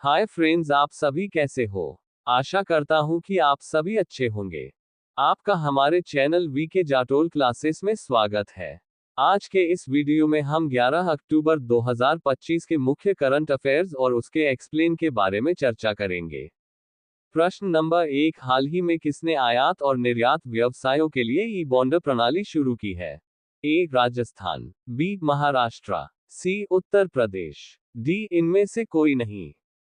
Hi friends, आप सभी कैसे हो। आशा करता हूँ कि आप सभी अच्छे होंगे। आपका हमारे चैनल वीके जाटोल क्लासेस में स्वागत है। आज के इस वीडियो में हम 11 अक्टूबर 2025 के मुख्य करंट अफेयर्स और उसके एक्सप्लेन के बारे में चर्चा करेंगे। प्रश्न नंबर 1, हाल ही में किसने आयात और निर्यात व्यवसायों के लिए ई बॉन्ड प्रणाली शुरू की है? A Rajasthan, B Maharashtra, C Uttar Pradesh, D इनमें से कोई नहीं।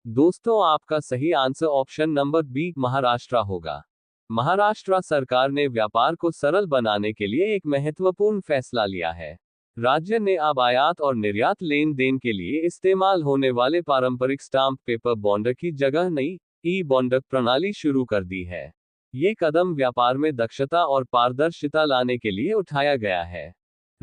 दोस्तों, आपका सही answer option number B Maharashtra होगा। महाराष्ट्र सरकार ने व्यापार को सरल बनाने के लिए एक महत्वपूर्ण फैसला लिया है। राज्य ने अब आयात और निर्यात लेन देन के लिए इस्तेमाल होने वाले पारंपरिक स्टाम्प पेपर बॉन्ड की जगह नई ई बॉन्ड प्रणाली शुरू कर दी है। ये कदम व्यापार में दक्षता और पारदर्शिता लाने के लिए उठाया गया है।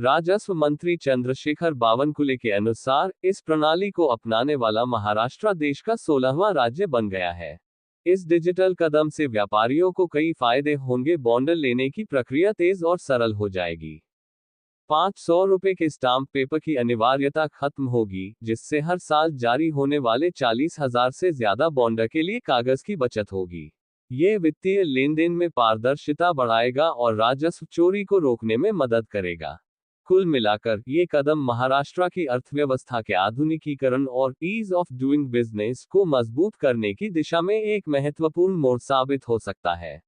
राजस्व मंत्री चंद्रशेखर बावनकुले के अनुसार इस प्रणाली को अपनाने वाला महाराष्ट्र देश का 16वां राज्य बन गया है। इस डिजिटल कदम से व्यापारियों को कई फायदे होंगे। बॉन्ड लेने की प्रक्रिया तेज और सरल हो जाएगी। 500 रुपए के स्टाम्प पेपर की अनिवार्यता खत्म होगी, जिससे हर साल जारी होने वाले 40,000 से ज्यादा बॉन्ड के लिए कागज की बचत होगी। ये वित्तीय लेन देन में पारदर्शिता बढ़ाएगा और राजस्व चोरी को रोकने में मदद करेगा। कुल मिलाकर ये कदम महाराष्ट्र की अर्थव्यवस्था के आधुनिकीकरण और ईज ऑफ डूइंग बिजनेस को मजबूत करने की दिशा में एक महत्वपूर्ण मोड़ साबित हो सकता है।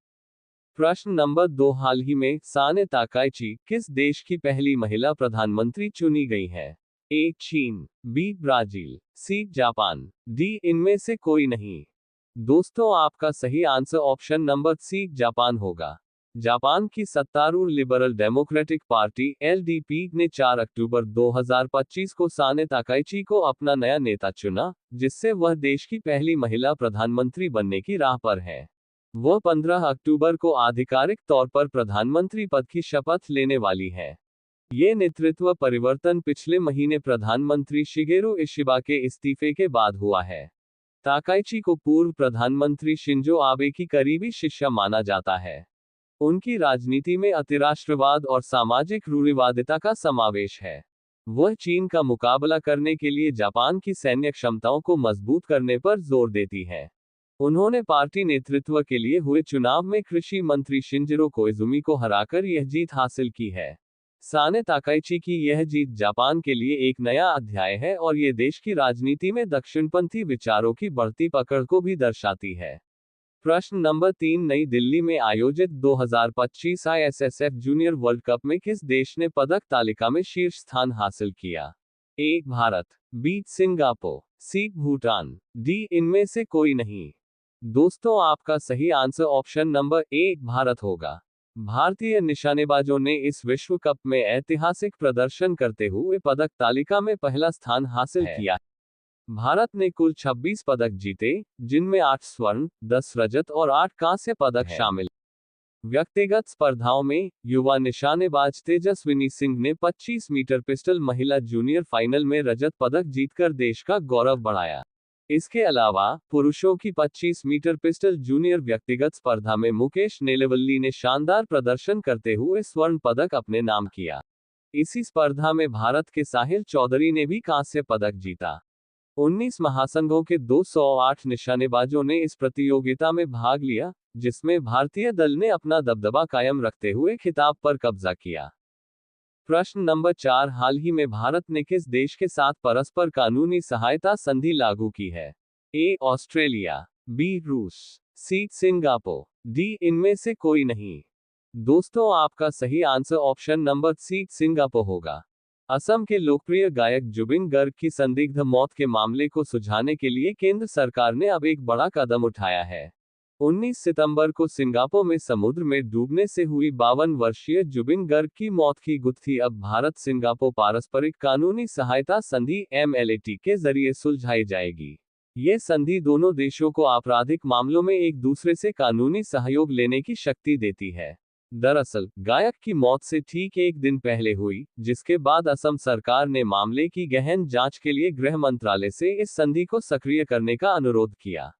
प्रश्न नंबर 2, हाल ही में साने ताकाइची किस देश की पहली महिला प्रधानमंत्री चुनी गई है? ए चीन, B Brazil, C Japan, D इनमें से कोई नहीं। दोस्तों, आपका सही answer option number C Japan होगा। जापान की सत्तारूढ़ लिबरल डेमोक्रेटिक पार्टी एलडीपी ने 4 अक्टूबर 2025 को साने ताकाइची को अपना नया नेता चुना, जिससे वह देश की पहली महिला प्रधानमंत्री बनने की राह पर है। वह 15 अक्टूबर को आधिकारिक तौर पर प्रधानमंत्री पद की शपथ लेने वाली है। ये नेतृत्व परिवर्तन पिछले महीने प्रधानमंत्री शिगेरू इशिबा के इस्तीफे के बाद हुआ है। ताकाइची को पूर्व प्रधानमंत्री शिंजो आबे की करीबी शिष्या माना जाता है। उनकी राजनीति में अतिराष्ट्रवाद और सामाजिक रूढ़िवादिता का समावेश है। वह चीन का मुकाबला करने के लिए जापान की सैन्य क्षमताओं को मजबूत करने पर जोर देती है। उन्होंने पार्टी नेतृत्व के लिए हुए चुनाव में कृषि मंत्री शिंजिरो कोइजुमी को हराकर यह जीत हासिल की है। साने ताकाइची की यह जीत जापान के लिए एक नया अध्याय है और ये देश की राजनीति में दक्षिणपंथी विचारों की बढ़ती पकड़ को भी दर्शाती है। प्रश्न नंबर 3, नई दिल्ली में आयोजित 2025 आईएसएसएफ जूनियर वर्ल्ड कप में किस देश ने पदक तालिका में शीर्ष स्थान हासिल किया? ए भारत, बी सिंगापुर, सी भूटान, डी इनमें से कोई नहीं। दोस्तों, आपका सही आंसर ऑप्शन नंबर ए भारत होगा। भारतीय निशानेबाजों ने इस विश्व कप में ऐतिहासिक प्रदर्शन करते हुए पदक तालिका में पहला स्थान हासिल किया। भारत ने कुल 26 पदक जीते, जिनमें 8 स्वर्ण, 10 रजत और 8 कांस्य पदक शामिल। व्यक्तिगत स्पर्धाओं में युवा निशानेबाज तेजस्विनी सिंह ने 25 मीटर पिस्टल महिला जूनियर फाइनल में रजत पदक जीतकर देश का गौरव बढ़ाया। इसके अलावा पुरुषों की 25 मीटर पिस्टल जूनियर व्यक्तिगत स्पर्धा में मुकेश नेलेवल्ली ने शानदार प्रदर्शन करते हुए स्वर्ण पदक अपने नाम किया। इसी स्पर्धा में भारत के साहिल चौधरी ने भी कांस्य पदक जीता। 19 महासंघों के 208 निशानेबाजों ने इस प्रतियोगिता में भाग लिया, जिसमें भारतीय दल ने अपना दबदबा कायम रखते हुए खिताब पर कब्जा किया। प्रश्न नंबर 4, हाल ही में भारत ने किस देश के साथ परस्पर कानूनी सहायता संधि लागू की है? ए ऑस्ट्रेलिया, बी रूस, सी सिंगापुर, डी इनमें से कोई नहीं। दोस्तों, आपका सही answer option number C Singapore होगा। असम के लोकप्रिय गायक जुबिन गर्ग की संदिग्ध मौत के मामले को सुलझाने के लिए केंद्र सरकार ने अब एक बड़ा कदम उठाया है। 19 सितंबर को सिंगापुर में समुद्र में डूबने से हुई 52 वर्षीय जुबिन गर्ग की मौत की गुत्थी अब भारत सिंगापुर पारस्परिक कानूनी सहायता संधि MLAT के जरिए सुलझाई जाएगी। ये संधि दोनों देशों को आपराधिक मामलों में एक दूसरे से कानूनी सहयोग लेने की शक्ति देती है। दरअसल, गायक की मौत से ठीक एक दिन पहले हुई, जिसके बाद असम सरकार ने मामले की गहन जांच के लिए गृह मंत्रालय से इस संधि को सक्रिय करने का अनुरोध किया।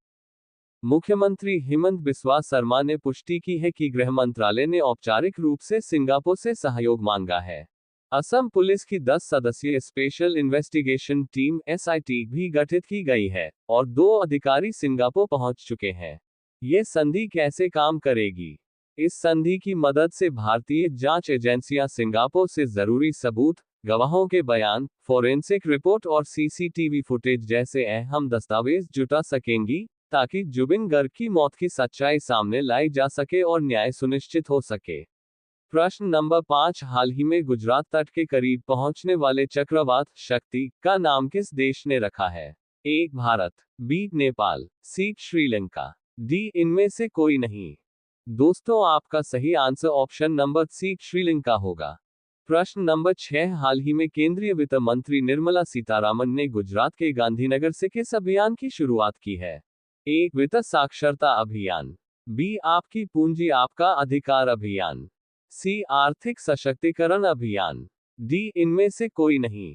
मुख्यमंत्री हेमंत बिस्वा शर्मा ने पुष्टि की है कि गृह मंत्रालय ने औपचारिक रूप से सिंगापुर से सहयोग मांगा है। असम पुलिस की 10 सदस्यीय स्पेशल इन्वेस्टिगेशन टीम एसआईटी भी गठित की गई है और 2 अधिकारी सिंगापुर पहुंच चुके हैं। ये संधि कैसे काम करेगी? इस संधि की मदद से भारतीय जांच एजेंसियां सिंगापुर से जरूरी सबूत, गवाहों के बयान, फोरेंसिक रिपोर्ट और सीसीटीवी फुटेज जैसे अहम दस्तावेज जुटा सकेंगी, ताकि जुबिन गर्ग की मौत की सच्चाई सामने लाई जा सके और न्याय सुनिश्चित हो सके। प्रश्न नंबर 5, हाल ही में गुजरात तट के करीब पहुंचने वाले चक्रवात शक्ति का नाम किस देश ने रखा है? A Bharat, B Nepal, C Sri Lanka, D इनमें से कोई नहीं। दोस्तों, आपका सही answer option number C Sri Lanka होगा। प्रश्न नंबर 6, हाल ही में केंद्रीय वित्त मंत्री निर्मला सीतारामन ने गुजरात के गांधीनगर से किस अभियान की शुरुआत की है? ए वित्त साक्षरता अभियान, बी आपकी पूंजी आपका अधिकार अभियान, सी आर्थिक सशक्तिकरण अभियान, डी इनमें से कोई नहीं।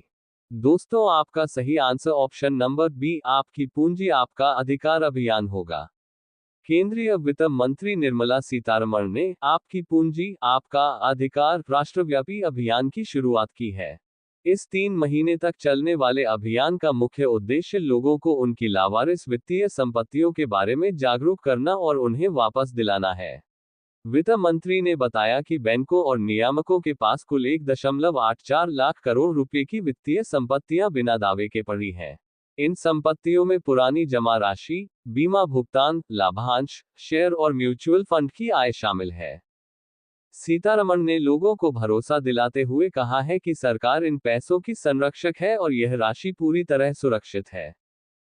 दोस्तों, आपका सही आंसर ऑप्शन नंबर बी आपकी पूंजी आपका अधिकार अभियान होगा। केंद्रीय वित्त मंत्री निर्मला सीतारमण ने आपकी पूंजी आपका अधिकार राष्ट्रव्यापी अभियान की शुरुआत की है। इस 3 महीने तक चलने वाले अभियान का मुख्य उद्देश्य लोगों को उनकी लावारिस वित्तीय संपत्तियों के बारे में जागरूक करना और उन्हें वापस दिलाना है। वित्त मंत्री ने बताया कि बैंकों और नियामकों के पास कुल 1.84 लाख करोड़ रुपए की वित्तीय संपत्तियां बिना दावे के पड़ी हैं। इन संपत्तियों में पुरानी जमा राशि, बीमा भुगतान, लाभांश, शेयर और म्यूचुअल फंड की आय शामिल है। सीतारमण ने लोगों को भरोसा दिलाते हुए कहा है कि सरकार इन पैसों की संरक्षक है और यह राशि पूरी तरह सुरक्षित है।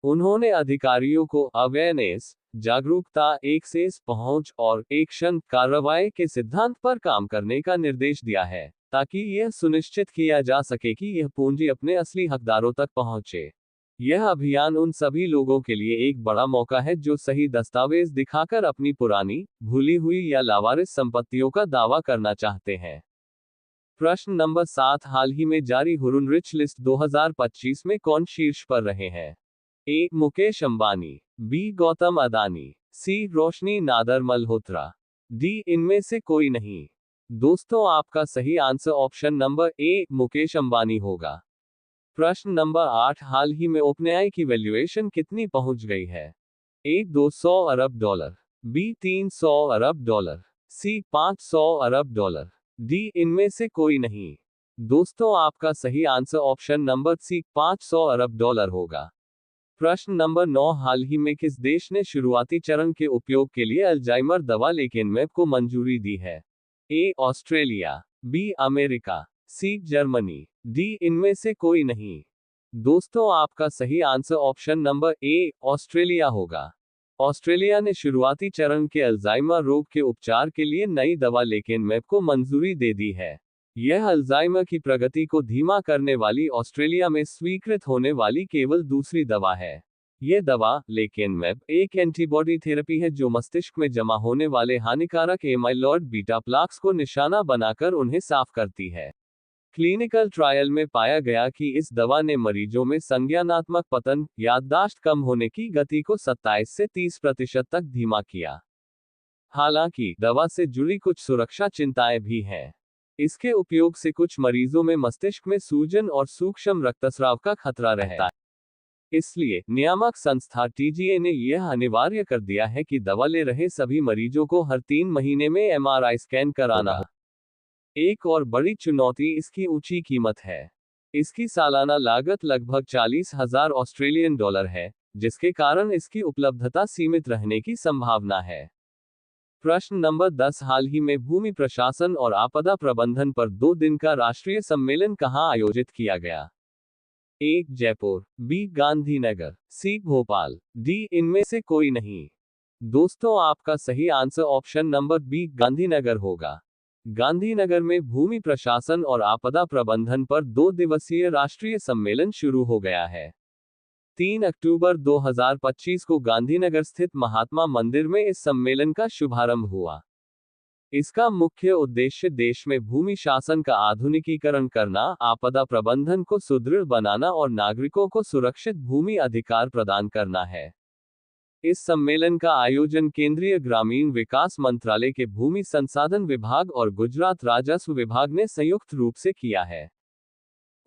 उन्होंने अधिकारियों को अवेयरनेस, जागरूकता, एक्सेस पहुंच और एक्शन कार्रवाई के सिद्धांत पर काम करने का निर्देश दिया है, ताकि यह सुनिश्चित किया जा सके कि यह पूंजी अपने असली हकदारों तक पहुंचे। यह अभियान उन सभी लोगों के लिए एक बड़ा मौका है जो सही दस्तावेज दिखाकर अपनी पुरानी, भूली हुई या लावारिस संपत्तियों का दावा करना चाहते हैं। प्रश्न नंबर 7, हाल ही में जारी हुरुन रिच लिस्ट 2025 में कौन शीर्ष पर रहे हैं? ए मुकेश अंबानी, बी गौतम अदानी, सी रोशनी नादर मल्होत्रा, डी इनमें से कोई नहीं। दोस्तों, आपका सही आंसर ऑप्शन नंबर ए मुकेश अंबानी होगा। प्रश्न नंबर 8, हाल ही में ओपनएआई की वैल्यूएशन कितनी पहुंच गई है? ए 200 अरब डॉलर, बी 300 अरब डॉलर, सी 500 अरब डॉलर, डी इनमें से कोई नहीं। दोस्तों, आपका सही आंसर ऑप्शन नंबर सी 500 अरब डॉलर होगा। प्रश्न नंबर 9, हाल ही में किस देश ने शुरुआती चरण के उपयोग के लिए अल्जाइमर दवा लेकेनमैप को मंजूरी दी है? A Australia, B America, C Germany, D इनमें से कोई नहीं। दोस्तों, आपका सही answer option number A Australia होगा। ऑस्ट्रेलिया ने शुरुआती चरण के अल्जाइमर रोग के उपचार के लिए नई दवा लेकेनमैप को मंजूरी दे दी है। यह अल्जाइमर की प्रगति को धीमा करने वाली ऑस्ट्रेलिया में स्वीकृत होने वाली केवल दूसरी दवा है। यह दवा लेकेनमैप एक एंटीबॉडी थेरेपी है जो मस्तिष्क में जमा होने वाले हानिकारक एमाइलॉइड बीटा प्लाक्स को निशाना बनाकर उन्हें साफ करती है। क्लिनिकल ट्रायल में पाया गया कि इस दवा ने मरीजों में संज्ञानात्मक पतन, याददाश्त कम होने की गति को 27 से 30% तक धीमा किया। हालांकि दवा से जुड़ी कुछ सुरक्षा चिंताएं भी हैं। इसके उपयोग से कुछ मरीजों में मस्तिष्क में सूजन और सूक्ष्म रक्तस्राव का खतरा रहता है। इसलिए नियामक संस्था टीजीए ने यह अनिवार्य कर दिया है कि दवा ले रहे सभी मरीजों को हर 3 महीने में एमआरआई स्कैन कराना होगा। एक और बड़ी चुनौती इसकी ऊंची कीमत है। इसकी सालाना लागत लगभग 40,000 ऑस्ट्रेलियन डॉलर है, जिसके कारण इसकी उपलब्धता सीमित रहने की संभावना है। प्रश्न नंबर 10, हाल ही में भूमि प्रशासन और आपदा प्रबंधन पर 2 दिन का राष्ट्रीय सम्मेलन कहां आयोजित किया गया? A Jaipur, B Gandhinagar, C Bhopal, D इनमें से कोई नहीं। दोस्तों, आपका सही answer option number B Gandhinagar होगा। गांधीनगर में भूमि प्रशासन और आपदा प्रबंधन पर 2 दिवसीय राष्ट्रीय सम्मेलन शुरू हो गया है। 3 अक्टूबर 2025 को गांधीनगर स्थित महात्मा मंदिर में इस सम्मेलन का शुभारंभ हुआ। इसका मुख्य उद्देश्य देश में भूमि शासन का आधुनिकीकरण करना, आपदा प्रबंधन को सुदृढ़ बनाना और नागरिकों को सुरक्षित भूमि अधिकार प्रदान करना है। इस सम्मेलन का आयोजन केंद्रीय ग्रामीण विकास मंत्रालय के भूमि संसाधन विभाग और गुजरात राजस्व विभाग ने संयुक्त रूप से किया है।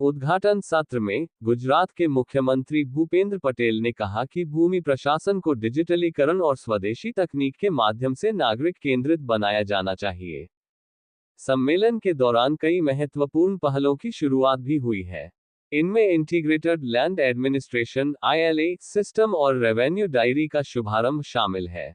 उद्घाटन सत्र में गुजरात के मुख्यमंत्री भूपेंद्र पटेल ने कहा कि भूमि प्रशासन को डिजिटलीकरण और स्वदेशी तकनीक के माध्यम से नागरिक केंद्रित बनाया जाना चाहिए। सम्मेलन के दौरान कई महत्वपूर्ण पहलों की शुरुआत भी हुई है। इनमें integrated land administration (ILA) system और रेवेन्यू डायरी का शुभारंभ शामिल है।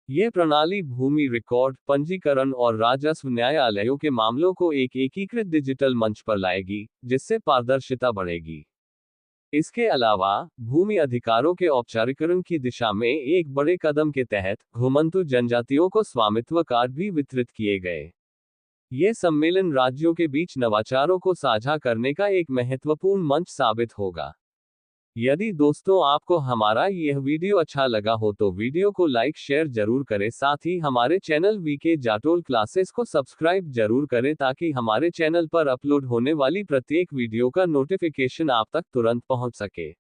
यह प्रणाली भूमि रिकॉर्ड, पंजीकरण और राजस्व न्यायालयों के मामलों को एक एकीकृत डिजिटल मंच पर लाएगी, जिससे पारदर्शिता बढ़ेगी। इसके अलावा, भूमि अधिकारों के औपचारिकरण की दिशा में एक बड़े कदम के तहत घुमंतु जनजातियों को स्वामित्व कार्ड भी वितरित किए गए। यह सम्मेलन राज्यों के बीच नवाचारों को साझा करने का एक महत्वपूर्ण मंच साबित होगा। यदि दोस्तों आपको हमारा यह वीडियो अच्छा लगा हो तो वीडियो को लाइक शेयर जरूर करें, साथ ही हमारे चैनल वीके जाटोल क्लासेस को सब्सक्राइब जरूर करें ताकि हमारे चैनल पर अपलोड होने वाली प्रत्येक वीडियो का नोटिफिकेशन आप तक तुरंत पहुंच सके।